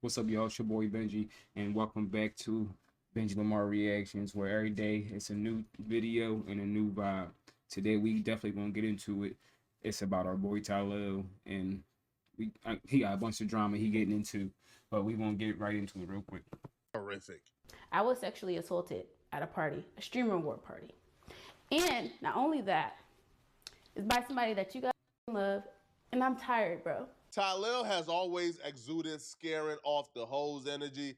What's up, y'all? It's your boy Benji, and welcome back to Benjilamar Reactions, where every day it's a new video and a new vibe. Today we definitely gonna get into it. It's about our boy Tylil, and he got a bunch of drama he getting into, but we gonna get right into it real quick. Horrific. I was sexually assaulted at a party, a stream reward party. And not only that, it's by somebody that you guys love, and I'm tired, bro. Tylil has always exuded scaring off the hoes energy.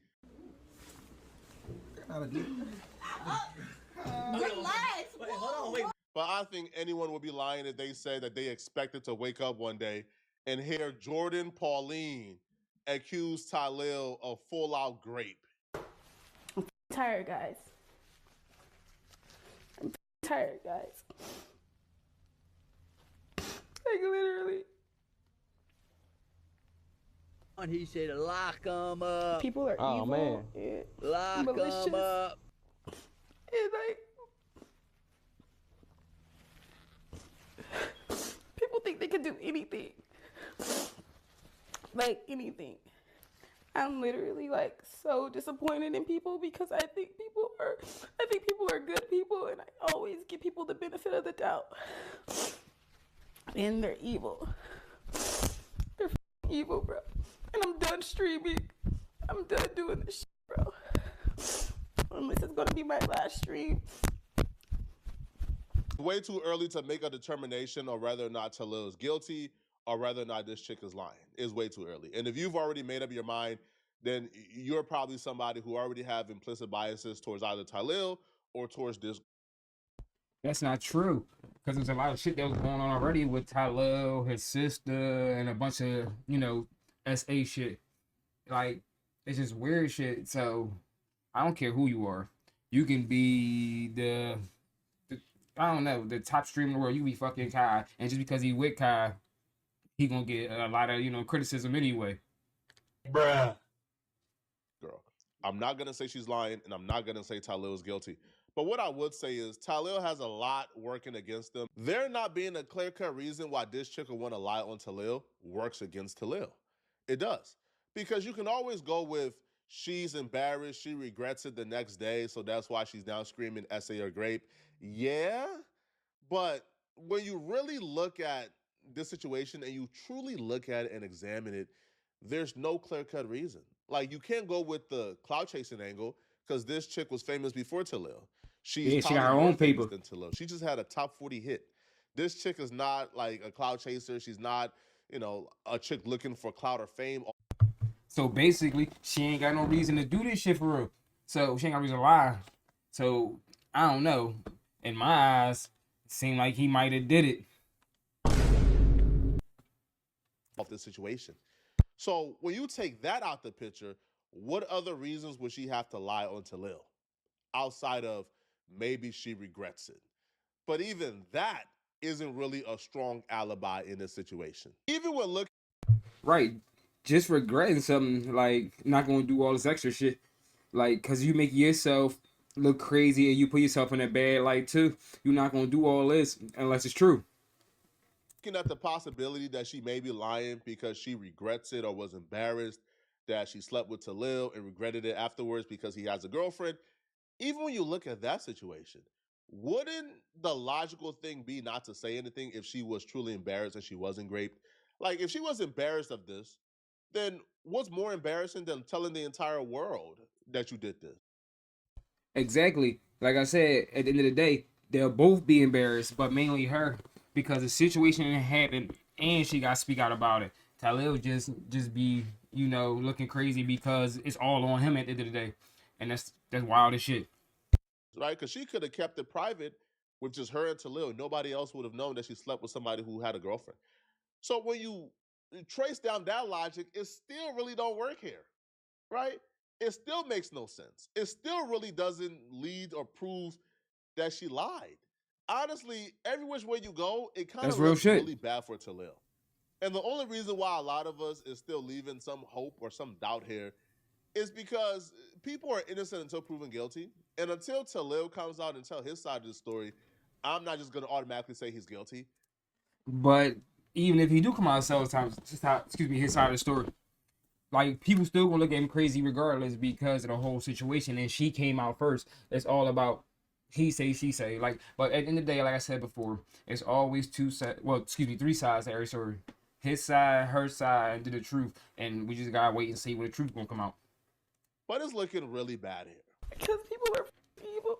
Relax. Wait, hold on, wait. But I think anyone would be lying if they said that they expected to wake up one day and hear Jordan Pauline accuse Tylil of full-out grape. I'm tired, guys. I'm tired, guys. Like, literally. And he said, lock him up. People are evil. Man. And Lock malicious. him up. And, like, people think they can do anything. Like, anything. I'm literally like so disappointed in people because I think people are good people, and I always give people the benefit of the doubt. And they're evil. They're evil, bro. And I'm done streaming. I'm done doing this shit, bro. And this is gonna be my last stream. Way too early to make a determination on whether or not Tylil is guilty or whether or not this chick is lying. It's way too early. And if you've already made up your mind, then you're probably somebody who already have implicit biases towards either Tylil or towards this. That's not true, because there's a lot of shit that was going on already with Tylil, his sister, and a bunch of SA shit. Like, it's just weird shit. So I don't care who you are. You can be the I don't know, the top streamer in the world. You be fucking Kai, and just because he with Kai, he gonna get a lot of criticism anyway. Bruh. Girl. I'm not going to say she's lying, and I'm not going to say Tylil is guilty. But what I would say is Tylil has a lot working against them. There not being a clear-cut reason why this chick would want to lie on Tylil works against Tylil. It does. Because you can always go with she's embarrassed, she regrets it the next day, so that's why she's now screaming SA or grape. Yeah, but when you really look at this situation and you truly look at it and examine it, there's no clear-cut reason. Like, you can't go with the cloud chasing angle because this chick was famous before Tylil. Yeah, she got her probably own more famous paper. than Tylil. She just had a top 40 hit. This chick is not like a cloud chaser. She's not, a chick looking for cloud or fame. So basically, she ain't got no reason to do this shit for real. So she ain't got no reason to lie. So I don't know. In my eyes, it seemed like he might have did it. Of this situation. So when you take that out the picture, what other reasons would she have to lie on Tylil outside of maybe she regrets it? But even that isn't really a strong alibi in this situation. Even when looking Right. Just regretting something, like not going to do all this extra shit. Like, because you make yourself look crazy and you put yourself in a bad light too. You're not going to do all this unless it's true. at the possibility that she may be lying because she regrets it or was embarrassed that she slept with Tylil and regretted it afterwards because he has a girlfriend, even when you look at that situation, wouldn't the logical thing be not to say anything if she was truly embarrassed and she wasn't raped? Like, if she was embarrassed of this, then what's more embarrassing than telling the entire world that you did this? Exactly. Like I said, at the end of the day, they'll both be embarrassed, but mainly her, because the situation happened and she got to speak out about it. Tylil just be, looking crazy because it's all on him at the end of the day. And that's wild as shit. Right? Because she could have kept it private with just her and Tylil. Nobody else would have known that she slept with somebody who had a girlfriend. So when you trace down that logic, it still really don't work here, right? It still makes no sense. It still really doesn't lead or prove that she lied. Honestly, every which way you go, it kind That's of real looks shit. really bad for Tylil. And the only reason why a lot of us is still leaving some hope or some doubt here is because people are innocent until proven guilty. And until Tylil comes out and tell his side of the story, I'm not just going to automatically say he's guilty. But even if he do come out and sell his side of the story, like people still gonna look at him crazy regardless because of the whole situation. And she came out first. It's all about he say, she say. Like, but at the end of the day, like I said before, it's always three sides to every story. His side, her side, and to the truth. And we just gotta wait and see when the truth gonna come out. But it's looking really bad here. Because people are evil.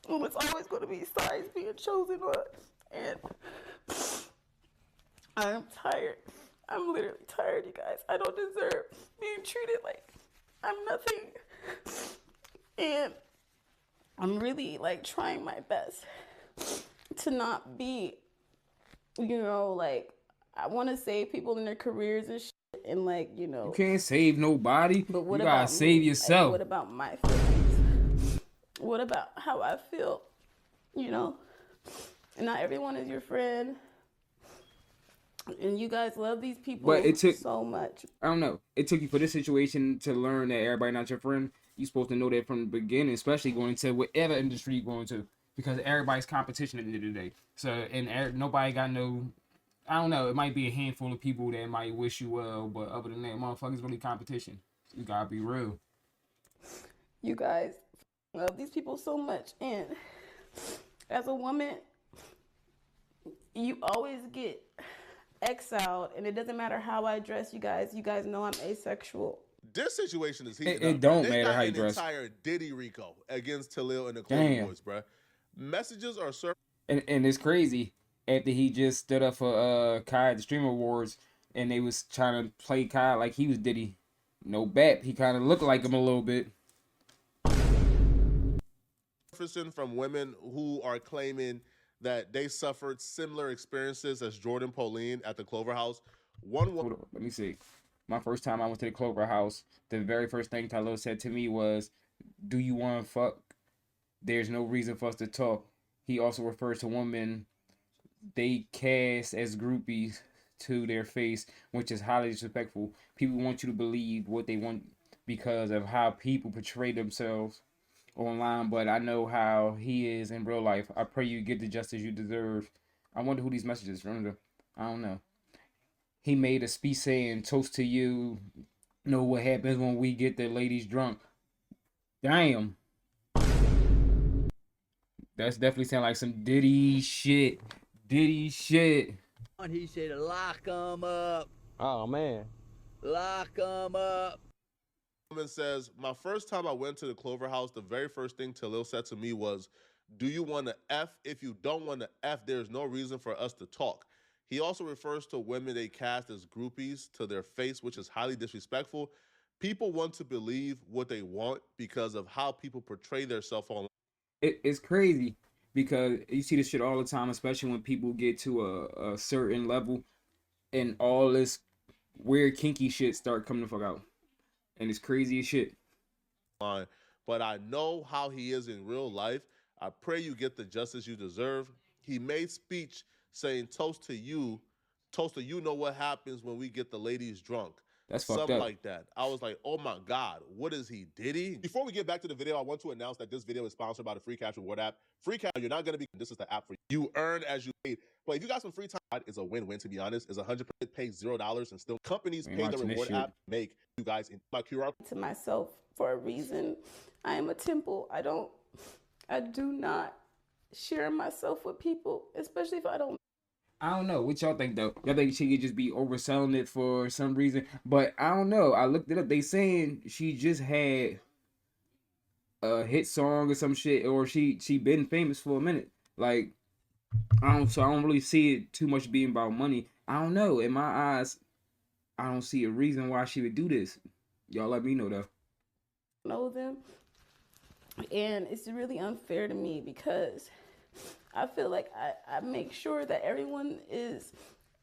And it's always going to be sides being chosen on. And I'm tired. I'm literally tired, you guys. I don't deserve being treated like I'm nothing. And I'm really like trying my best to not be, you know, like I want to save people in their careers and shit. And like, you know, You can't save nobody. but what You gotta about save me? yourself. Like, what about my feelings? What about how I feel? You know, and not everyone is your friend. And you guys love these people But it took so much. I don't know. It took you for this situation to learn that everybody not your friend. You're supposed to know that from the beginning, especially going into whatever industry you're going to, because everybody's competition at the end of the day. So and nobody got no. I don't know. It might be a handful of people that might wish you well, but other than that, motherfuckers really competition. You gotta be real. You guys love these people so much, and as a woman, you always get exiled, and it doesn't matter how I dress. You guys know I'm asexual. This situation is heating It up. don't They matter got how you an dress. entire Diddy Rico against Tylil and the Clover Damn. Boyz, bruh. Messages are And it's crazy. After he just stood up for Kai at the Streamer Awards, and they was trying to play Kai like he was Diddy. No bet. He kind of looked like him a little bit. surfacing from women who are claiming that they suffered similar experiences as Jordan Pauline at the Clover House. One Hold on, let me see. My first time I went to the Clover House, the very first thing Tylil said to me was, "Do you want to fuck? There's no reason for us to talk." He also refers to women they cast as groupies to their face, which is highly disrespectful. People want you to believe what they want because of how people portray themselves online, but I know how he is in real life. I pray you get the justice you deserve. I wonder who these messages from. I don't know. He made a speech saying, "Toast to you. Know what happens when we get the ladies drunk." Damn. That's definitely sound like some Diddy shit. Diddy shit. He said, lock 'em up. Oh man. Lock 'em up. woman says, "My first time I went to the Clover House, the very first thing Tylil said to me was, 'Do you want to F? If you don't want to F, there's no reason for us to talk.' He also refers to women they cast as groupies to their face, which is highly disrespectful. People want to believe what they want because of how people portray themselves online. It's crazy because you see this shit all the time, especially when people get to a certain level and all this weird kinky shit start coming the fuck out. And it's crazy as shit. But I know how he is in real life. I pray you get the justice you deserve." He made speech saying, toast to you know what happens when we get the ladies drunk." That's fucked Something up. like that. I was like, oh my God, what is he, Diddy? Before we get back to the video, I want to announce that this video is sponsored by the Free Cash Reward app. Free Cash, you're not going to be, this is the app for you. You earn as you pay. But if you got some free time, it's a win-win, to be honest. It's 100% pay $0 and still companies pay the reward app, make you guys in my QR. To myself for a reason. I am a temple. I do not share myself with people, especially if I don't. I don't know. What y'all think though? Y'all think she could just be overselling it for some reason? But I don't know. I looked it up. They saying she just had a hit song or some shit, or she been famous for a minute. Like I don't really see it too much being about money. I don't know. In my eyes, I don't see a reason why she would do this. Y'all let me know though. Know them, and it's really unfair to me because I feel like I make sure that everyone is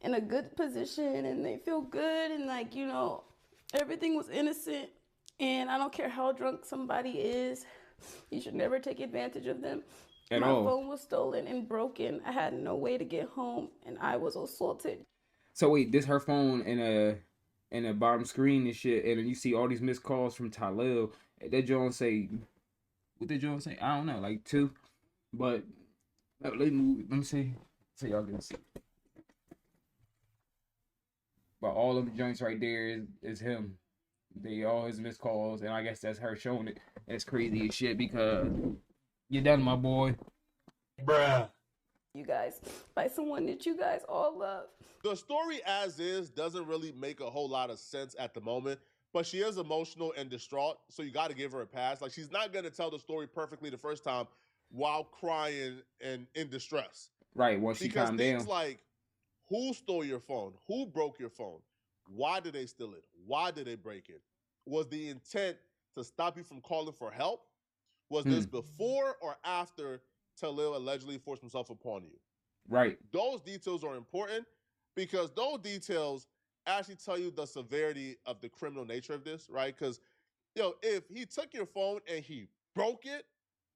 in a good position and they feel good and like, you know, everything was innocent, and I don't care how drunk somebody is, you should never take advantage of them. At My all. phone was stolen and broken. I had no way to get home, and I was assaulted. So wait, this her phone in a bottom screen and shit, and then you see all these missed calls from Tylil. That John say, what did John say? I don't know, like 2, but let me see. So y'all gonna see. But all of the joints right there is him. They all his missed calls, and I guess that's her showing it. That's crazy as shit because you done, my boy. Bruh. You guys, by someone that you guys all love. The story as is doesn't really make a whole lot of sense at the moment, but she is emotional and distraught, so you got to give her a pass. Like, she's not going to tell the story perfectly the first time while crying and in distress. Right, once she Because calmed things down. like who stole your phone? Who broke your phone? Why did they steal it? Why did they break it? Was the intent to stop you from calling for help? Was this before or after Tylil allegedly forced himself upon you? Right. Those details are important because those details actually tell you the severity of the criminal nature of this, right? Because, if he took your phone and he broke it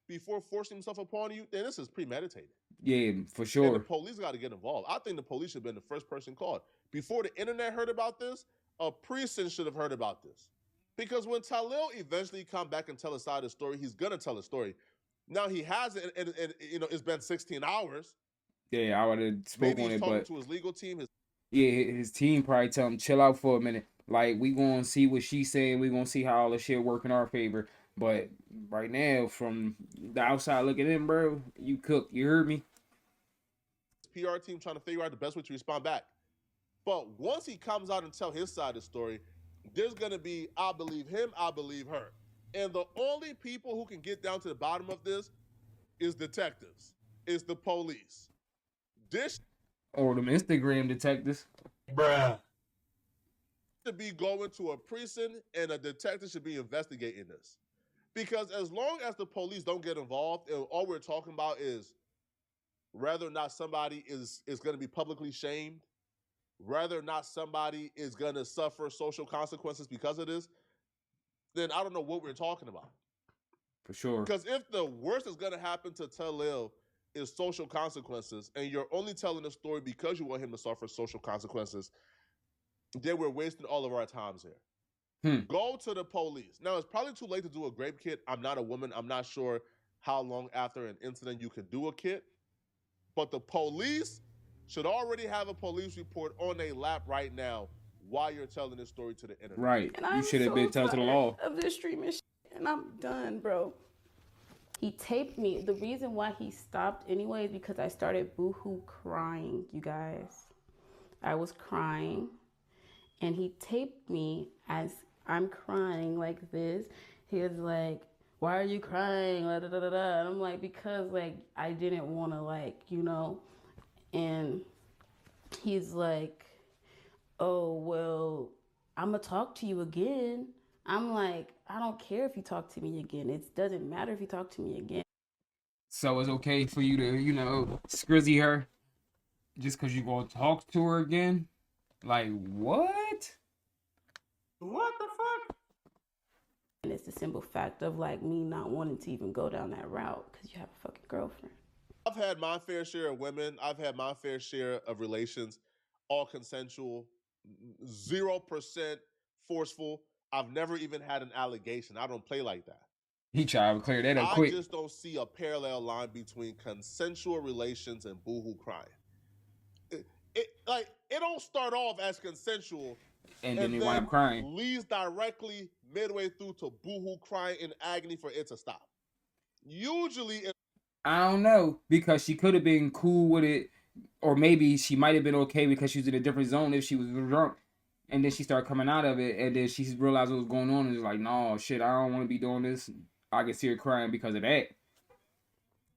before forcing himself upon you, then this is premeditated. Yeah, for And the sure. police got to get involved. I think the police should have been the first person called. Before the internet heard about this, a precinct should have heard about this. Because when Tylil eventually come back and tell a side of the story, he's going to tell a story. Now, he hasn't, and it's been 16 hours. Yeah, I would have spoke Maybe on he's it, talking but to his legal team. yeah, his team probably tell him chill out for a minute. Like, we gonna see what she's saying. We gonna see how all the shit work in our favor. But right now, from the outside looking in, bro, you cook. You heard me? PR team trying to figure out the best way to respond back. But once he comes out and tell his side of the story, there's going to be, I believe him, I believe her. And the only people who can get down to the bottom of this is detectives, is the police. This Or them Instagram detectives. Bruh. should be going to a precinct and a detective should be investigating this. Because as long as the police don't get involved, and all we're talking about is whether or not somebody is going to be publicly shamed, whether or not somebody is going to suffer social consequences because of this, then I don't know what we're talking about. For sure. Because if the worst is going to happen to Tylil is social consequences, and you're only telling the story because you want him to suffer social consequences, then we're wasting all of our times here. Go to the police. Now, it's probably too late to do a grape kit. I'm not a woman. I'm not sure how long after an incident you can do a kit. But the police should already have a police report on their lap right now while you're telling this story to the internet. Right. And You I'm should have been telling to the tired law. of this streaming shit, and I'm done, bro. He taped me. The reason why he stopped anyway is because I started boohoo crying, you guys. I was crying, and he taped me as I'm crying like this. He was like, "Why are you crying?" Da, da, da, da. And I'm like, because like I didn't want to and he's like, "Oh, well, I'm going to talk to you again." I'm like, I don't care if you talk to me again. It doesn't matter if you talk to me again. So it's okay for you to, scrizzy her just because you're going to talk to her again? Like, what? What the fuck? And it's the simple fact of like me not wanting to even go down that route because you have a fucking girlfriend. I've had my fair share of women. I've had my fair share of relations, all consensual, 0% forceful. I've never even had an allegation. I don't play like that. He tried to clear that up I quick. just don't see a parallel line between consensual relations and boohoo crying. It don't start off as consensual And then they wind up crying. leads directly midway through to boohoo crying in agony for it to stop. Usually, I don't know, because she could have been cool with it, or maybe she might have been okay because she was in a different zone if she was drunk. And then she started coming out of it, and then she realized what was going on, and was like, "No, shit, I don't want to be doing this." I can see her crying because of that.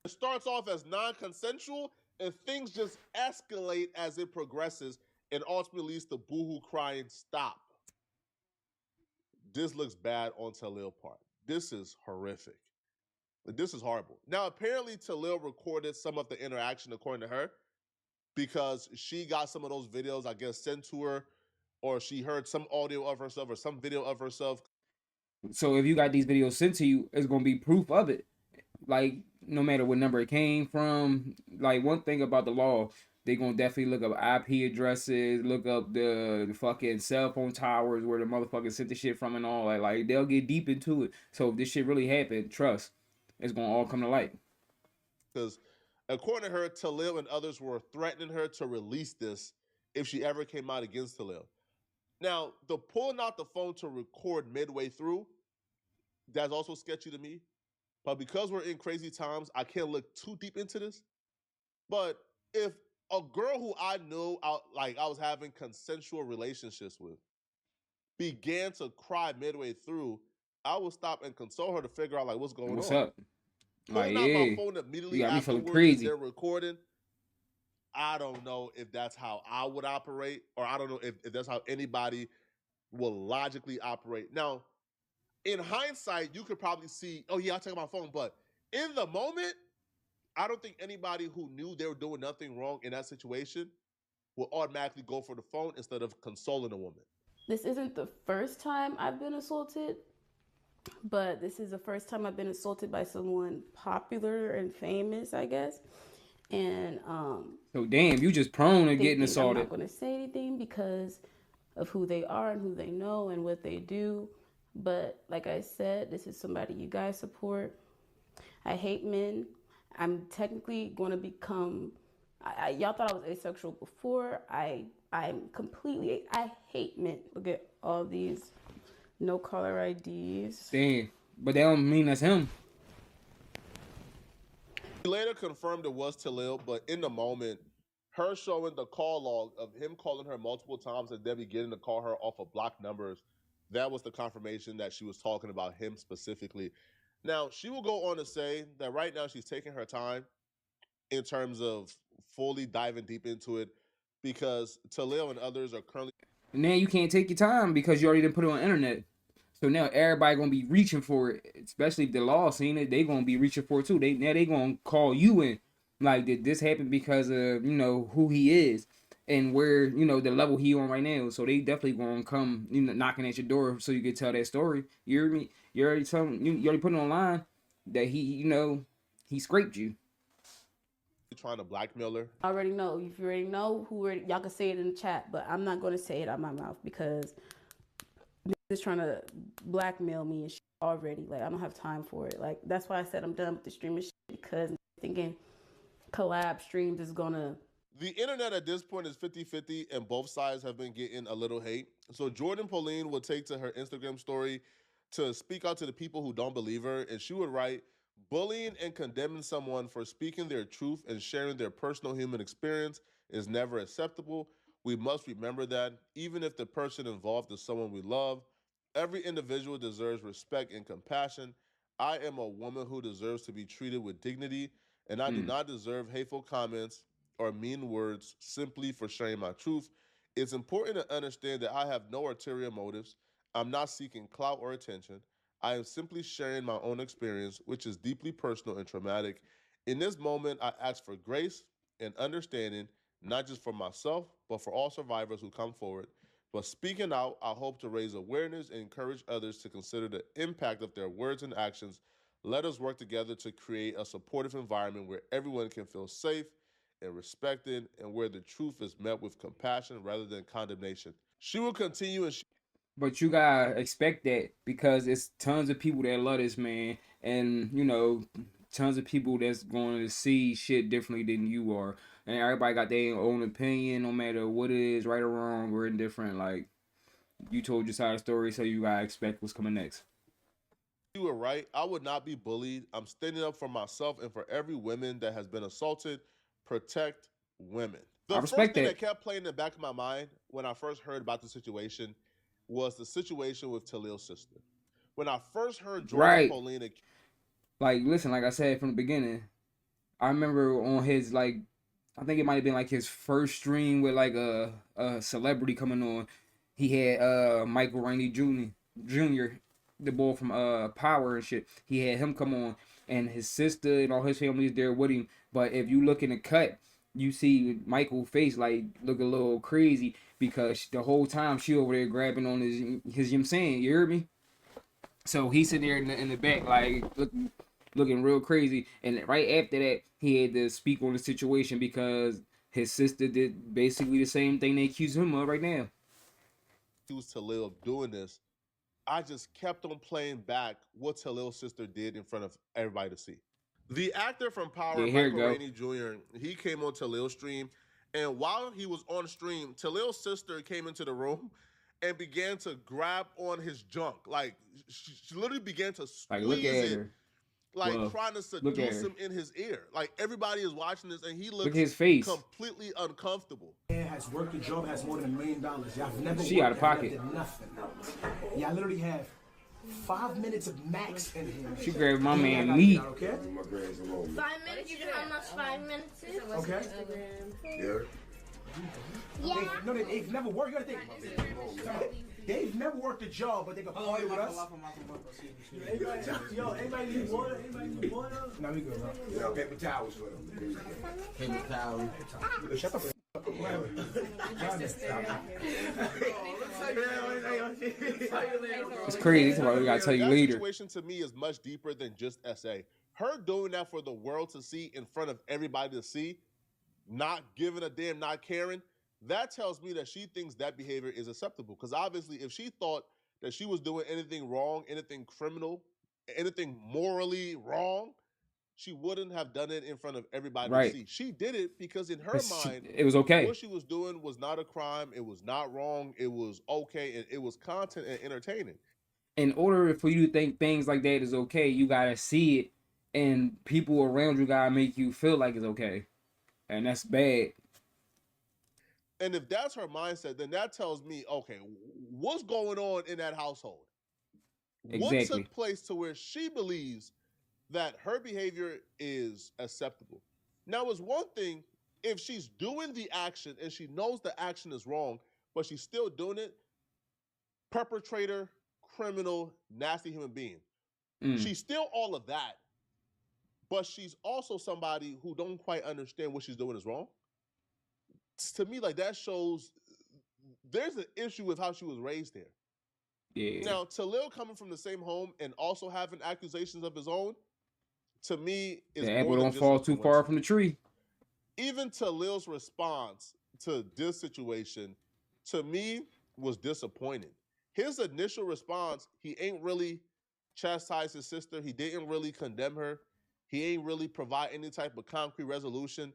it starts off as non-consensual, and things just escalate as it progresses, and ultimately leads to boohoo crying stop. This looks bad on Tylil part. This is horrific. This is horrible. Now, apparently, Tylil recorded some of the interaction, according to her, because she got some of those videos, I guess, sent to her, or she heard some audio of herself or some video of herself. So if you got these videos sent to you, it's gonna be proof of it. Like, no matter what number it came from. Like, one thing about the law, they gonna definitely look up IP addresses, look up the fucking cell phone towers where the motherfucker sent the shit from and all that. Like, they'll get deep into it. So if this shit really happened, trust, it's gonna all come to light. Because according to her, Tylil and others were threatening her to release this if she ever came out against Tylil. Now, the pulling out the phone to record midway through, that's also sketchy to me. But because we're in crazy times, I can't look too deep into this. But if a girl who I knew I was having consensual relationships with began to cry midway through, I would stop and console her to figure out like what's going What's on. up? Like, Pulling out my yeah, phone you immediately got me feeling afterwards and crazy. they're recording, I don't know if that's how I would operate, or I don't know if that's how anybody will logically operate. Now, in hindsight, you could probably see, oh yeah, I'll take my phone. But in the moment, I don't think anybody who knew they were doing nothing wrong in that situation will automatically go for the phone instead of consoling a woman. This isn't the first time I've been assaulted, but this is the first time I've been assaulted by someone popular and famous, I guess. And So damn, you just prone to getting I'm assaulted. not going to say anything because of who they are and who they know and what they do. But like I said, this is somebody you guys support. I hate men. I'm technically going to become. Y'all thought I was asexual before. I'm completely. I hate men. Look at all these no caller IDs. Damn, but that don't mean that's him. He later confirmed it was Tylil, but in the moment, her showing the call log of him calling her multiple times and then beginning to call her off of blocked numbers, that was the confirmation that she was talking about him specifically. Now, she will go on to say that right now she's taking her time in terms of fully diving deep into it because Tylil and others are currently. Now you can't take your time because you already done put it on the internet. So now everybody gonna be reaching for it, especially if the law seen it. They gonna be reaching for it too. They gonna call you in, like, did this happen because of who he is and where the level he on right now. So they definitely gonna come knocking at your door so you can tell that story. You hear me? You already you already put it online that he scraped you. Trying to blackmail her. I already know. If you already know y'all can say it in the chat, but I'm not going to say it out my mouth because just trying to blackmail me and shit already. Like, I don't have time for it. Like, that's why I said I'm done with the streaming shit, because I'm thinking collab streams is gonna. The internet at this point is 50-50 and both sides have been getting a little hate. So Jordan Pauline would take to her Instagram story to speak out to the people who don't believe her, and she would write, bullying and condemning someone for speaking their truth and sharing their personal human experience is never acceptable. We must remember that even if the person involved is someone we love, every individual deserves respect and compassion. I am a woman who deserves to be treated with dignity, and I do not deserve hateful comments or mean words simply for sharing my truth. It's important to understand that I have no ulterior motives. I'm not seeking clout or attention. I am simply sharing my own experience, which is deeply personal and traumatic. In this moment, I ask for grace and understanding, not just for myself, but for all survivors who come forward. But speaking out, I hope to raise awareness and encourage others to consider the impact of their words and actions. Let us work together to create a supportive environment where everyone can feel safe and respected, and where the truth is met with compassion rather than condemnation. She will continue and But you gotta expect that because it's tons of people that love this man, and tons of people that's going to see shit differently than you are, and everybody got their own opinion, no matter what it is, right or wrong or indifferent. Like, you told your side of the story, so you gotta expect what's coming next. You were right. I would not be bullied. I'm standing up for myself and for every woman that has been assaulted. Protect women. I The first respect thing that. that kept playing in the back of my mind when I first heard about the situation was the situation with Tylil's sister. When I first heard Jordan Right. Pauline, Like, listen, like I said from the beginning, I remember on his, like, I think it might have been like his first stream with like a celebrity coming on. He had Michael Rainey Jr., the boy from Power and shit. He had him come on, and his sister and all his family is there with him. But if you look in the cut, you see Michael's face like look a little crazy because the whole time she over there grabbing on his you know what I'm saying, you heard me? So he's sitting there in the back like looking real crazy, and right after that he had to speak on the situation because his sister did basically the same thing they accuse him of right now. accused Tylil of doing this, I just kept on playing back what Tylil's sister did in front of everybody to see. The actor from Power, Yeah, here Michael you go. Rainey Jr., he came on Tylil's stream, and while he was on stream, Tylil's sister came into the room and began to grab on his junk. Like, she literally began to Like, look squeeze at it, her. like Well, trying to look at seduce her. him in his ear. Like, everybody is watching this, and he Look at looks his face. completely uncomfortable. Has worked a job, has more than $1 million. Y'all have never She worked, out of pocket. y'all did nothing. Y'all literally have 5 minutes of max in here. She grabbed my Then man y'all gotta meat. get out, okay? 5 minutes? You know how much 5 minutes is? Okay. Yeah. No, they've never worked. You gotta think. They've never worked a job, but they can party with us. Yo, anybody need water? Anybody need water? No, we good, bro. Yo, paper towels for them. Paper towel. Shut the f up. It's crazy. That's why we gotta tell you That later. situation to me is much deeper than just SA. Her doing that for the world to see, in front of everybody to see, not giving a damn, not caring, that tells me that she thinks that behavior is acceptable. Because obviously, if she thought that she was doing anything wrong, anything criminal, anything morally wrong, she wouldn't have done it in front of everybody Right. to see. She did it because in her mind, It was okay. what she was doing was not a crime. It was not wrong. It was okay. And it was content and entertaining. In order for you to think things like that is okay, you gotta see it, and people around you gotta make you feel like it's okay, and that's bad. And if that's her mindset, then that tells me, okay, what's going on in that household? What Exactly. took place to where she believes that her behavior is acceptable? Now, it's one thing if she's doing the action and she knows the action is wrong, but she's still doing it. Perpetrator, criminal, nasty human being. She's still all of that, but she's also somebody who don't quite understand what she's doing is wrong. To me, like, that shows there's an issue with how she was raised there. Yeah. Now, Tylil coming from the same home and also having accusations of his own, to me, is The more apple than don't just fall a too far coincidence. from the tree. Even Talil's response to this situation, to me, was disappointing. His initial response, he ain't really chastised his sister. He didn't really condemn her. He ain't really provide any type of concrete resolution.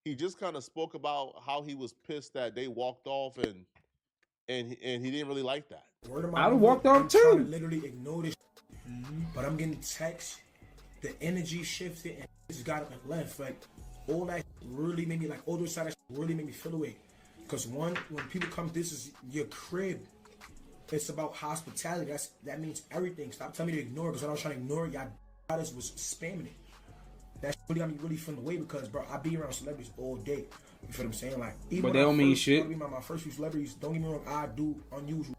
He just kind of spoke about how he was pissed that they walked off, and he didn't really like that. I'd have walked off I'm trying to too. literally ignore this, but I'm getting texts. The energy shifted and just got up and left. Like, all that really made me, like, all those side really made me feel away. Because one, when people come, this is your crib. It's about hospitality. That means everything. Stop telling me to ignore it, because when I was trying to ignore it, y'all was spamming it. That really got me really feeling away, because, bro, I be around celebrities all day. You feel what I'm saying? Like, even But when they I don't mean first shit. started being my first few celebrities, don't get me wrong, I do unusual.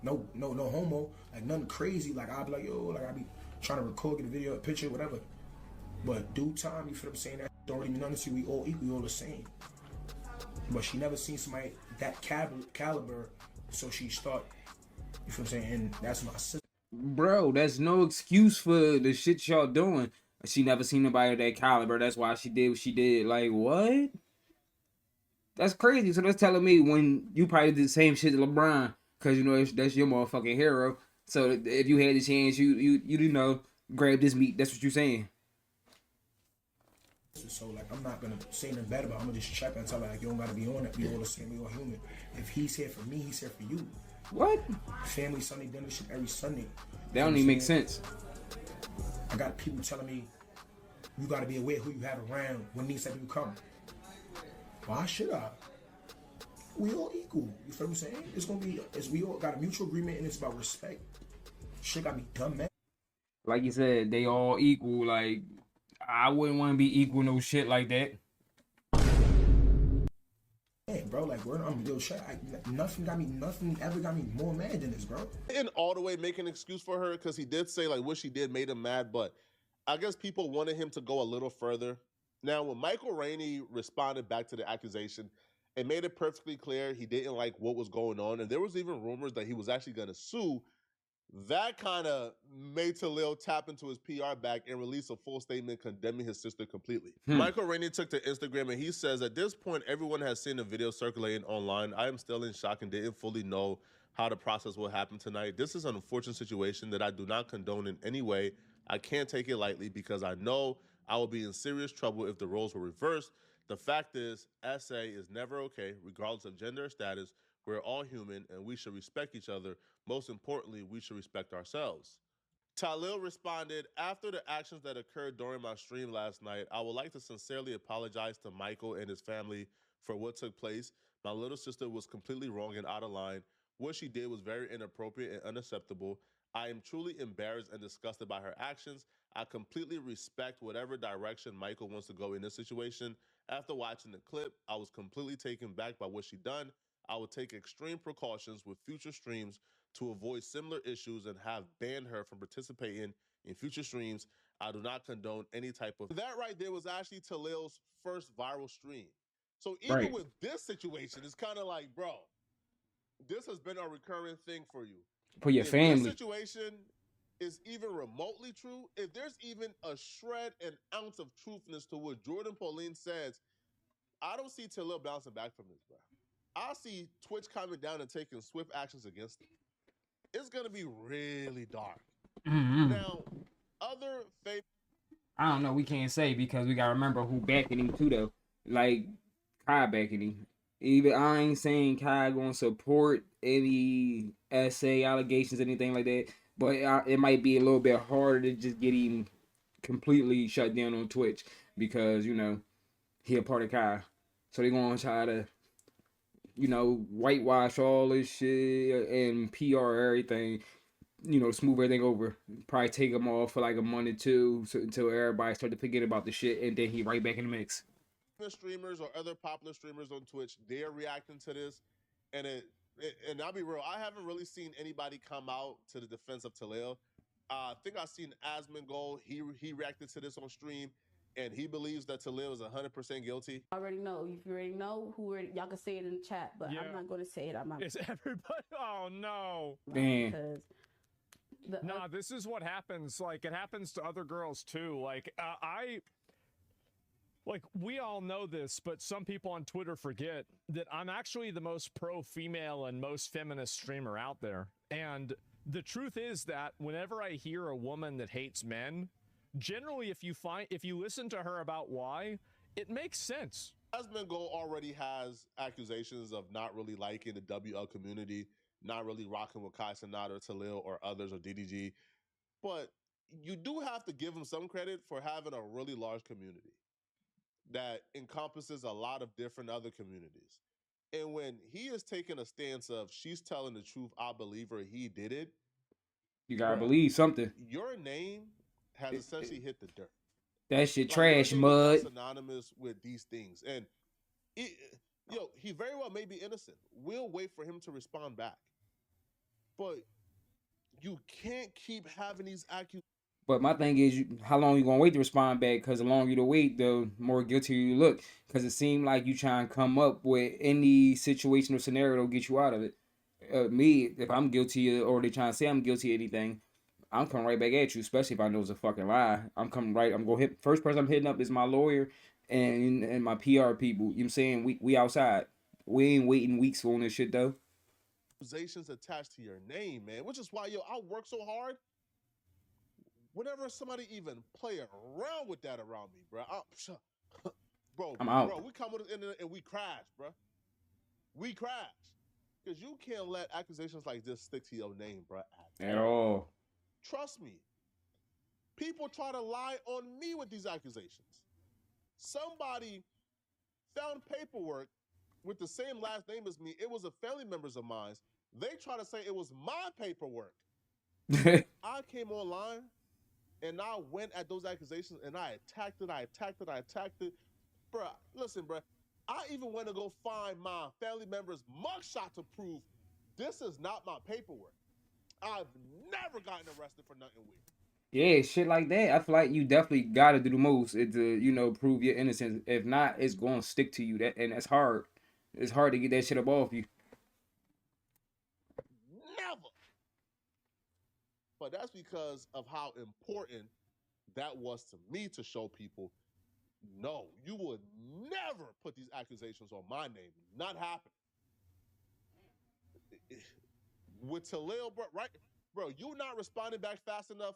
No homo. Like, nothing crazy. Like, I'll be like, yo, like, I be trying to record, get a video, a picture, whatever. But due time, you feel what I'm saying? That don't really mean nothing to you. We all equal, we all the same. But she never seen somebody that caliber, so she start, you feel what I'm saying? And that's my sister. Bro, that's no excuse for the shit y'all doing. She never seen nobody of that caliber. That's why she did what she did. Like, what? That's crazy. So that's telling me when you probably did the same shit to LeBron, because you know that's your motherfucking hero. So if you had the chance, you know, grab this meat. That's what you're saying. So, like, I'm not gonna say nothing bad about it. I'm gonna just check and tell her, like, you don't gotta be on it. We all the same. We all human. If he's here for me, he's here for you. What? Family Sunday dinner shit every Sunday. That don't even make sense. I got people telling me you gotta be aware who you have around when these type of people come. Why should I? We all equal. You feel what I'm saying? It's gonna be, we all got a mutual agreement, and it's about respect. Shit gotta be done, man. Like you said, they all equal. Like, I wouldn't want to be equal no shit like that. Hey, bro, like, I'm yo, shit. Nothing ever got me more mad than this, bro. In all the way make an excuse for her, because he did say, like, what she did made him mad, but I guess people wanted him to go a little further. Now, when Michael Rainey responded back to the accusation, it made it perfectly clear he didn't like what was going on, and there was even rumors that he was actually going to sue. That kind of made Tylil tap into his PR bag and release a full statement condemning his sister completely. Michael Rainey took to Instagram, and he says, at this point, everyone has seen the video circulating online. I am still in shock and didn't fully know how the process will happen tonight. This is an unfortunate situation that I do not condone in any way. I can't take it lightly because I know I will be in serious trouble if the roles were reversed. The fact is, SA is never okay, regardless of gender or status. We're all human and we should respect each other. Most importantly, we should respect ourselves. Tylil responded, after the actions that occurred during my stream last night, I would like to sincerely apologize to Michael and his family for what took place. My little sister was completely wrong and out of line. What she did was very inappropriate and unacceptable. I am truly embarrassed and disgusted by her actions. I completely respect whatever direction Michael wants to go in this situation. After watching the clip, I was completely taken back by what she done. I will take extreme precautions with future streams to avoid similar issues and have banned her from participating in future streams. I do not condone any type of that. Right there was actually Talil's first viral stream. So even Right. with this situation, it's kind of like, bro, this has been a recurring thing for you. For your If family. this situation is even remotely true, if there's even a shred, an ounce of truthness to what Jordan Pauline says, I don't see Tylil bouncing back from this, bro. I see Twitch coming down and taking swift actions against him. It's gonna be really dark. Now, other famous. I don't know. We can't say because we gotta remember who backing him too, though. Like Kai backing him. Even I ain't saying Kai gonna support any essay allegations, anything like that. But it might be a little bit harder to just get him completely shut down on Twitch because he a part of Kai, so they're gonna try to whitewash all this shit and PR everything. Smooth everything over. Probably take him off for like a month or two until everybody start to forget about the shit, and then he right back in the mix. Streamers or other popular streamers on Twitch, they're reacting to this, and I'll be real, I haven't really seen anybody come out to the defense of Tylil. I think I've seen Asmongold. He reacted to this on stream, and he believes that Tylil is 100% guilty. I already know. If you already know y'all can say it in the chat, but I'm not going to say it. I'm not. Is everybody? Oh no! Because nah, this is what happens. Like it happens to other girls too. Like we all know this, but some people on Twitter forget that I'm actually the most pro-female and most feminist streamer out there. And the truth is that whenever I hear a woman that hates men, generally if you listen to her about why, it makes sense. Asmongold already has accusations of not really liking the WL community, not really rocking with Kai Cenat or Tylil or others or DDG. But you do have to give him some credit for having a really large community that encompasses a lot of different other communities. And when he is taking a stance of she's telling the truth, I believe her, he did it. You gotta believe something. Your name has essentially hit the dirt. That shit trash, mud. Synonymous with these things. And he very well may be innocent. We'll wait for him to respond back. But you can't keep having these accusations. But my thing is, how long you gonna wait to respond back? Because the longer you wait, the more guilty you look. Because it seemed like you trying to come up with any situation or scenario to get you out of it. Me, if I'm guilty or they trying to say I'm guilty of anything, I'm coming right back at you. Especially if I know it's a fucking lie. I'm coming right. I'm gonna hit. First person I'm hitting up is my lawyer and my PR people. You know what I'm saying? We outside. We ain't waiting weeks on this shit though. Accusations attached to your name, man. Which is why I work so hard. Whenever somebody even play around with that around me, bro, I'm out. Bro, we come with the internet and we crash, bro. We crash. Because you can't let accusations like this stick to your name, bro. At all. Trust me. People try to lie on me with these accusations. Somebody found paperwork with the same last name as me. It was a family members of mine. They try to say it was my paperwork. I came online and I went at those accusations and I attacked it. Bruh, listen, bruh. I even went to go find my family member's mugshot to prove this is not my paperwork. I've never gotten arrested for nothing weird. Yeah, shit like that. I feel like you definitely gotta do the most to, prove your innocence. If not, it's gonna stick to you. And that's hard. It's hard to get that shit up off you. Never. But that's because of how important that was to me to show people, no, you would never put these accusations on my name. Not happening. With Tylil, bro, right? Bro, you not responding back fast enough.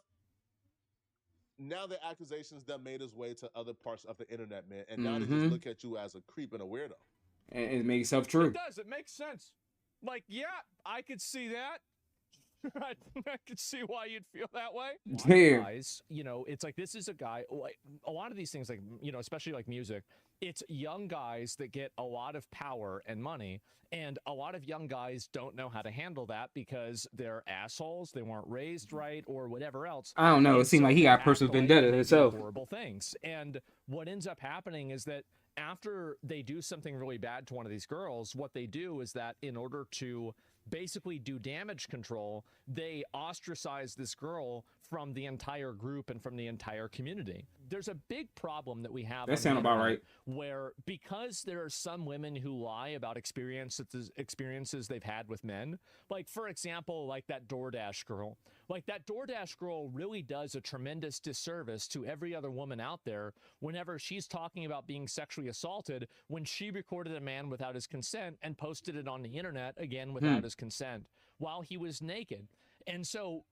Now the accusations that made its way to other parts of the internet, man. And now they just look at you as a creep and a weirdo. And it makes itself true. It does. It makes sense. Like, yeah, I could see that. I could see why you'd feel that way. Damn. Guys, you know, it's like this is a guy. Like a lot of these things, like you know, especially like music. It's young guys that get a lot of power and money, and a lot of young guys don't know how to handle that because they're assholes. They weren't raised right, or whatever else. I don't know. It And seemed so like he they got act personal like vendetta they do himself. horrible things. And what ends up happening is that after they do something really bad to one of these girls, what they do is that in order to basically do damage control, they ostracize this girl from the entire group and from the entire community. There's a big problem that we have. That sounds about right. Where because there are some women who lie about experiences they've had with men, like for example, like that DoorDash girl. Like that DoorDash girl really does a tremendous disservice to every other woman out there whenever she's talking about being sexually assaulted when she recorded a man without his consent and posted it on the internet, again, without his consent, while he was naked. And so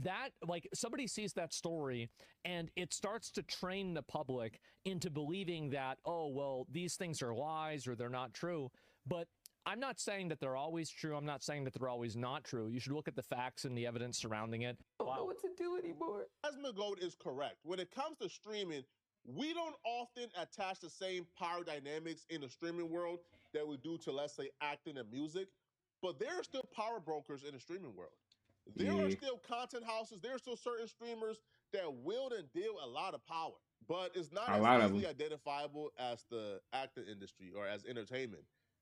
that, like, somebody sees that story and it starts to train the public into believing that, oh, well, these things are lies or they're not true. But I'm not saying that they're always true. I'm not saying that they're always not true. You should look at the facts and the evidence surrounding it. I don't know what to do anymore. Jasmine Gold is correct. When it comes to streaming, we don't often attach the same power dynamics in the streaming world that we do to, let's say, acting and music. But there are still power brokers in the streaming world. There are still content houses. There are still certain streamers that wield and deal a lot of power, but it's not as easily identifiable as the acting industry or as entertainment,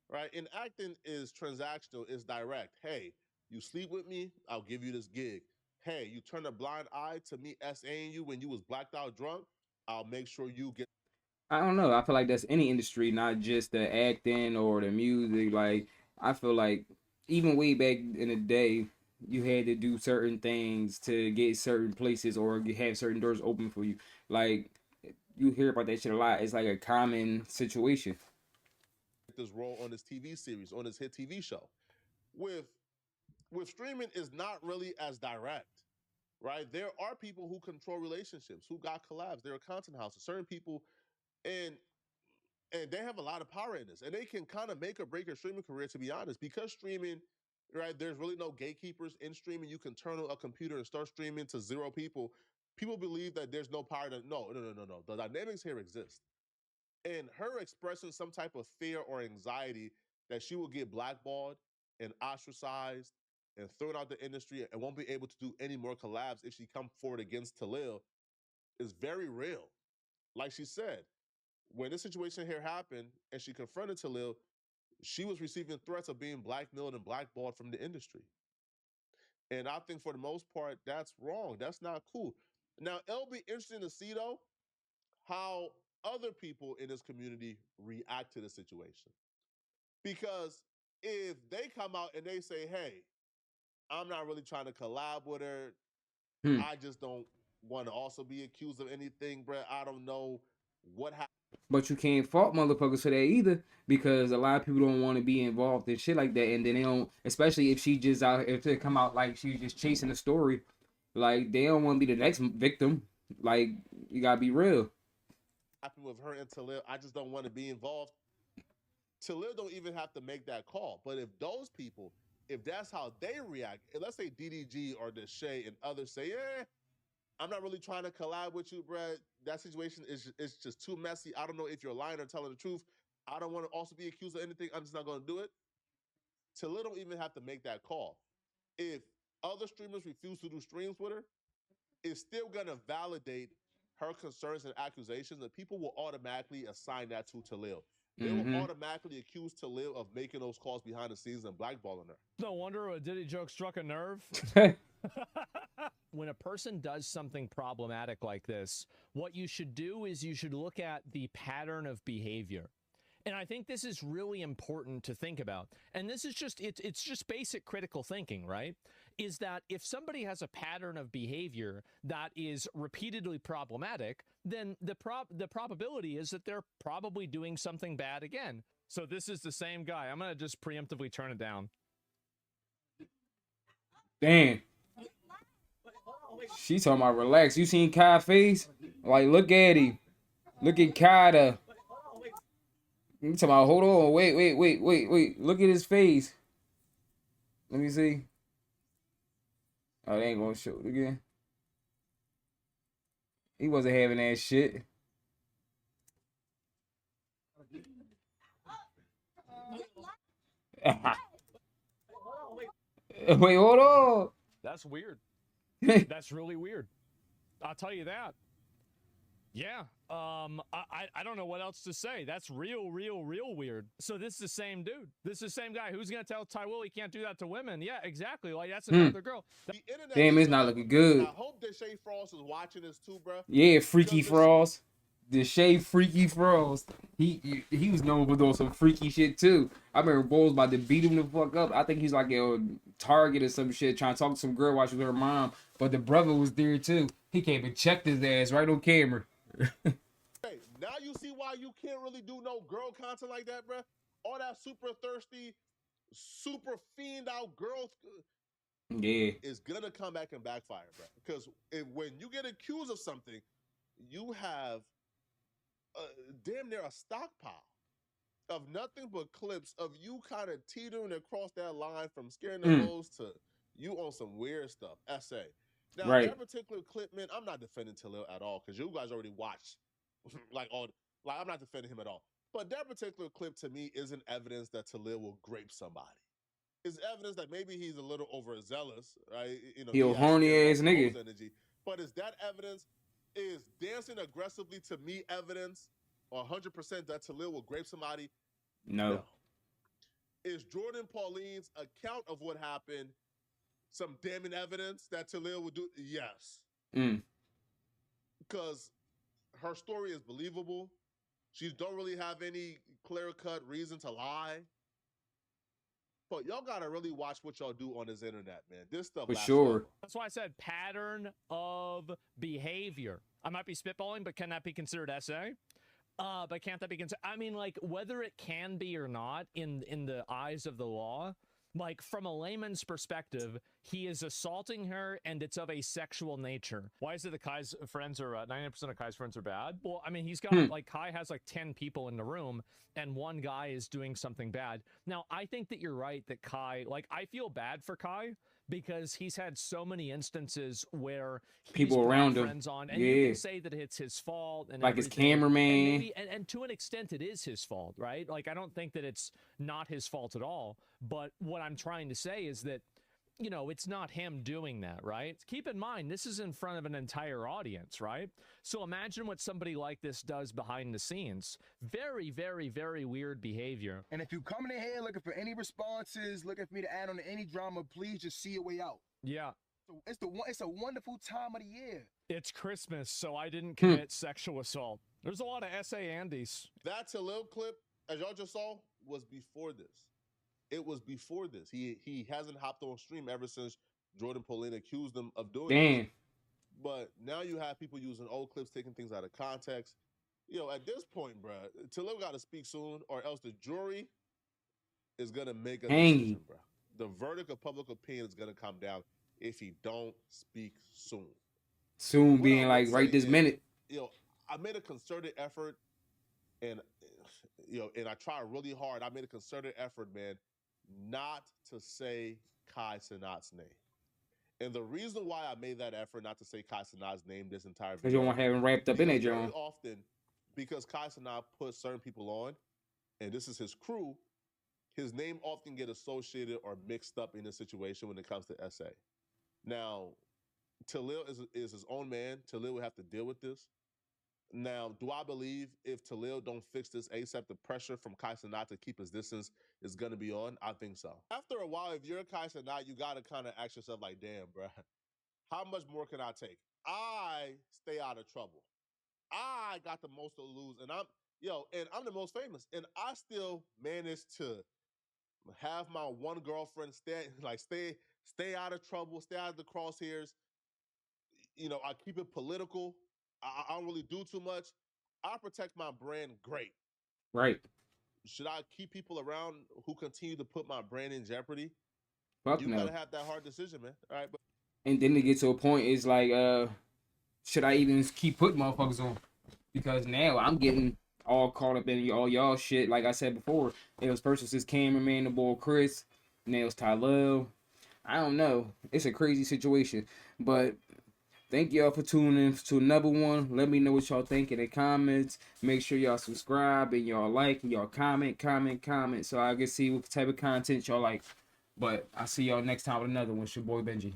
right? And acting is transactional, it's direct. Hey, you sleep with me, I'll give you this gig. Hey, you turn a blind eye to me SAing you when you was blacked out drunk, I'll make sure you get. I don't know. I feel like that's any industry, not just the acting or the music. Like, I feel like even way back in the day, you had to do certain things to get certain places or have certain doors open for you. Like, you hear about that shit a lot. It's like a common situation. This role on this TV series, on this hit TV show. With streaming is not really as direct, right? There are people who control relationships, who got collabs. There are content houses, certain people, and they have a lot of power in this, and they can kind of make or break your streaming career, to be honest, because streaming, right, there's really no gatekeepers in streaming. You can turn on a computer and start streaming to 0 people. People believe that there's no power. No. The dynamics here exist. And her expressing some type of fear or anxiety that she will get blackballed and ostracized and thrown out the industry and won't be able to do any more collabs if she come forward against Tylil is very real. Like she said, when this situation here happened and she confronted Tylil, she was receiving threats of being blackmailed and blackballed from the industry. And I think for the most part, that's wrong. That's not cool. Now, it'll be interesting to see, though, how other people in this community react to the situation. Because if they come out and they say, hey, I'm not really trying to collab with her, I just don't want to also be accused of anything, bro. I don't know what happened. But you can't fault motherfuckers for that either, because a lot of people don't want to be involved in shit like that, and then they don't, especially if she just out, if they come out like she's just chasing the story, like they don't want to be the next victim. Like, you gotta be real. With her and Tylil, I just don't want to be involved. Tylil don't even have to make that call. But if those people, if that's how they react, let's say DDG or Deshae and others say, yeah, I'm not really trying to collab with you, bruh. That situation is just too messy. I don't know if you're lying or telling the truth. I don't want to also be accused of anything. I'm just not going to do it. Tylil don't even have to make that call. If other streamers refuse to do streams with her, it's still going to validate her concerns and accusations, and people will automatically assign that to Tylil. They will automatically accuse Tylil of making those calls behind the scenes and blackballing her. No wonder a Diddy joke struck a nerve. When a person does something problematic like this, what you should do is you should look at the pattern of behavior. And I think this is really important to think about. And this is just, it's just basic critical thinking, right? Is that if somebody has a pattern of behavior that is repeatedly problematic, then the probability is that they're probably doing something bad again. So this is the same guy. I'm going to just preemptively turn it down. Damn. She talking about relax. You seen Kai's face? Like, look at him. Look at Kai. You talking about, hold on, wait. Look at his face. Let me see. Oh, they ain't gonna show it again. He wasn't having that shit. Wait, hold on. That's weird. That's really weird. I'll tell you that. Yeah. I don't know what else to say. That's real weird. So this is the same dude. This is the same guy. Who's gonna tell Tylil he can't do that to women? Yeah, exactly. Like that's another girl. Damn, it's not looking good. I hope that Shay Frost is watching this too, bro. Yeah, Freaky Frost. The Shay Freaky Frost. He was known for doing some freaky shit too. I remember Bo was about to beat him the fuck up. I think he's like a Target or some shit trying to talk to some girl while she was with her mom. But the brother was there too. He came and checked his ass right on camera. Hey, now you see why you can't really do no girl content like that, bro. All that super thirsty, super fiend out girls. Yeah, is gonna come back and backfire, bro. Because when you get accused of something, you have damn near a stockpile of nothing but clips of you kind of teetering across that line from scaring the hoes to you on some weird stuff. SA. Now, that particular clip, man, I'm not defending Tylil at all because you guys already watched I'm not defending him at all. But that particular clip to me isn't evidence that Tylil will grape somebody. It's evidence that maybe he's a little overzealous, right? You know, he a horny ass nigga. Energy. But is that evidence? Is dancing aggressively to me evidence 100% that Tylil will grape somebody? No. Is Jordan Pauline's account of what happened some damning evidence that Tylil would do? Yes. Because her story is believable. She don't really have any clear-cut reason to lie. But y'all gotta really watch what y'all do on this internet, man. This stuff for sure. That's why I said pattern of behavior. I might be spitballing, but can that be considered SA? But can't that be considered? I mean, like whether it can be or not in the eyes of the law. Like, from a layman's perspective, he is assaulting her, and it's of a sexual nature. Why is it that Kai's friends are, 90% of Kai's friends are bad? Well, I mean, he's got, like, Kai has, like, 10 people in the room, and one guy is doing something bad. Now, I think that you're right that Kai, like, I feel bad for Kai, because he's had so many instances where people around him on, and you can say that it's his fault and like his cameraman, and to an extent it is his fault, right? Like I don't think that it's not his fault at all, but what I'm trying to say is that, you know, it's not him doing that, right? Keep in mind, this is in front of an entire audience, right? So imagine what somebody like this does behind the scenes. Very, very, very weird behavior. And if you come in here looking for any responses, looking for me to add on to any drama, please just see your way out. Yeah. It's a wonderful time of the year. It's Christmas, so I didn't commit sexual assault. There's a lot of SA Andes. That Tylil clip, as y'all just saw, was before this. It was before this. He hasn't hopped on stream ever since Jordan Pauline accused him of doing this. But now you have people using old clips, taking things out of context. You know, at this point, bro, Tylil got to speak soon, or else the jury is gonna make a decision, bro. The verdict of public opinion is gonna come down if he don't speak soon. Soon being like right this minute. You know, I made a concerted effort, and and I tried really hard. I made a concerted effort, man, not to say Kai Cenat's name. And the reason why I made that effort not to say Kai Cenat's name this entire video, because you don't want to have him wrapped up in that very often, because Kai Cenat put certain people on, and this is his crew, his name often get associated or mixed up in a situation when it comes to SA. Now, Tylil is his own man. Tylil will have to deal with this. Now, do I believe if Tylil don't fix this ASAP, the pressure from Kai Cenat to keep his distance is going to be on? I think so. After a while, if you're Kai Cenat, you got to kind of ask yourself like, damn, bro, how much more can I take? I stay out of trouble. I got the most to lose, and I'm the most famous, and I still managed to have my one girlfriend stay out of trouble, stay out of the crosshairs. You know, I keep it political. I don't really do too much. I protect my brand great. Right. Should I keep people around who continue to put my brand in jeopardy? Fuck you no. gotta have that hard decision, man. All right, but and then to get to a point, it's like, should I even keep putting motherfuckers on? Because now I'm getting all caught up in all y'all shit. Like I said before, it was first was his cameraman, the boy Chris, now it's Tylil. I don't know. It's a crazy situation. But thank y'all for tuning in to another one. Let me know what y'all think in the comments. Make sure y'all subscribe and y'all like and y'all comment so I can see what type of content y'all like. But I'll see y'all next time with another one. It's your boy Benji.